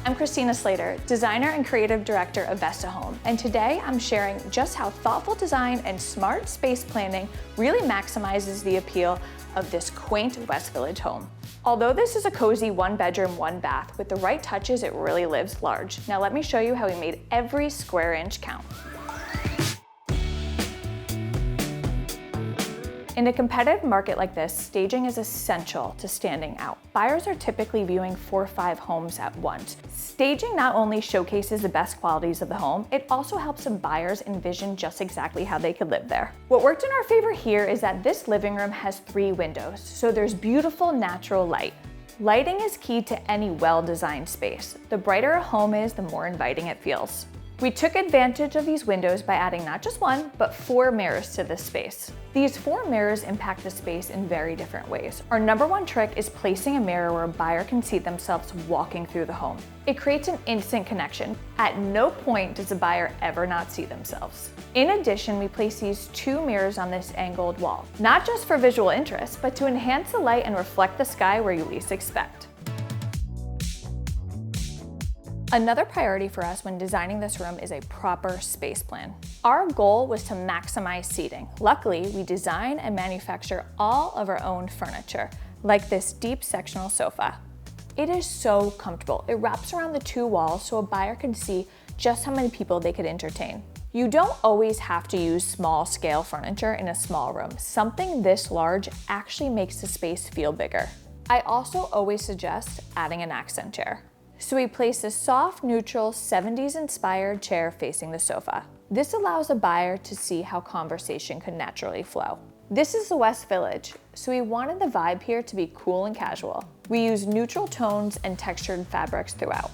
I'm Christina Slater, designer and creative director of Vesta Home, and today I'm sharing just how thoughtful design and smart space planning really maximizes the appeal of this quaint West Village home. Although this is a cozy 1-bedroom, 1-bath, with the right touches, it really lives large. Now let me show you how we made every square inch count. In a competitive market like this, staging is essential to standing out. Buyers are typically viewing 4 or 5 homes at once. Staging not only showcases the best qualities of the home, it also helps the buyers envision just exactly how they could live there. What worked in our favor here is that this living room has 3 windows, so there's beautiful natural light. Lighting is key to any well-designed space. The brighter a home is, the more inviting it feels. We took advantage of these windows by adding not just 1, but 4 mirrors to this space. These 4 mirrors impact the space in very different ways. Our number 1 trick is placing a mirror where a buyer can see themselves walking through the home. It creates an instant connection. At no point does the buyer ever not see themselves. In addition, we place these 2 mirrors on this angled wall, not just for visual interest, but to enhance the light and reflect the sky where you least expect. Another priority for us when designing this room is a proper space plan. Our goal was to maximize seating. Luckily, we design and manufacture all of our own furniture, like this deep sectional sofa. It is so comfortable. It wraps around the 2 walls so a buyer can see just how many people they could entertain. You don't always have to use small scale furniture in a small room. Something this large actually makes the space feel bigger. I also always suggest adding an accent chair. So we place a soft, neutral, 70s inspired chair facing the sofa. This allows a buyer to see how conversation could naturally flow. This is the West Village, so we wanted the vibe here to be cool and casual. We use neutral tones and textured fabrics throughout.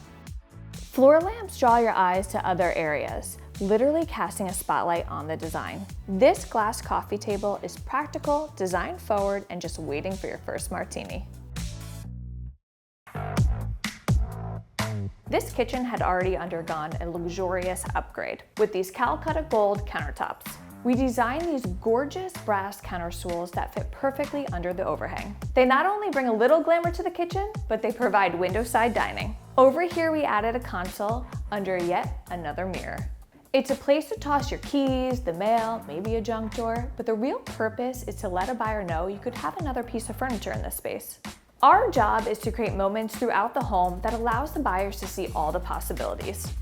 Floor lamps draw your eyes to other areas, literally casting a spotlight on the design. This glass coffee table is practical, design forward, and just waiting for your first martini. This kitchen had already undergone a luxurious upgrade with these Calcutta Gold countertops. We designed these gorgeous brass counter stools that fit perfectly under the overhang. They not only bring a little glamour to the kitchen, but they provide window-side dining. Over here, we added a console under yet another mirror. It's a place to toss your keys, the mail, maybe a junk drawer, but the real purpose is to let a buyer know you could have another piece of furniture in this space. Our job is to create moments throughout the home that allows the buyers to see all the possibilities.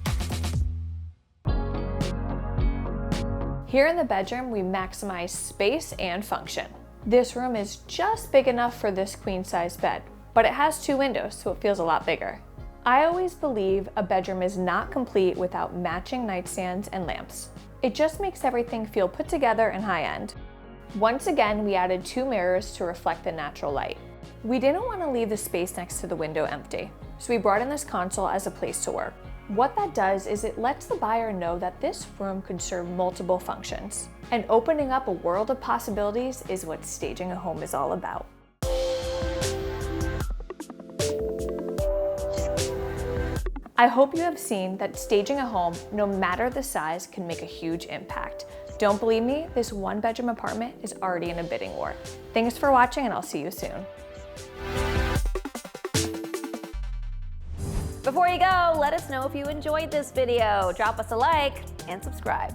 Here in the bedroom, we maximize space and function. This room is just big enough for this queen-size bed, but it has 2 windows, so it feels a lot bigger. I always believe a bedroom is not complete without matching nightstands and lamps. It just makes everything feel put together and high-end. Once again, we added 2 mirrors to reflect the natural light. We didn't want to leave the space next to the window empty, so we brought in this console as a place to work. What that does is it lets the buyer know that this room could serve multiple functions. And opening up a world of possibilities is what staging a home is all about. I hope you have seen that staging a home, no matter the size, can make a huge impact. Don't believe me? This 1-bedroom apartment is already in a bidding war. Thanks for watching, and I'll see you soon. Before you go, let us know if you enjoyed this video. Drop us a like and subscribe.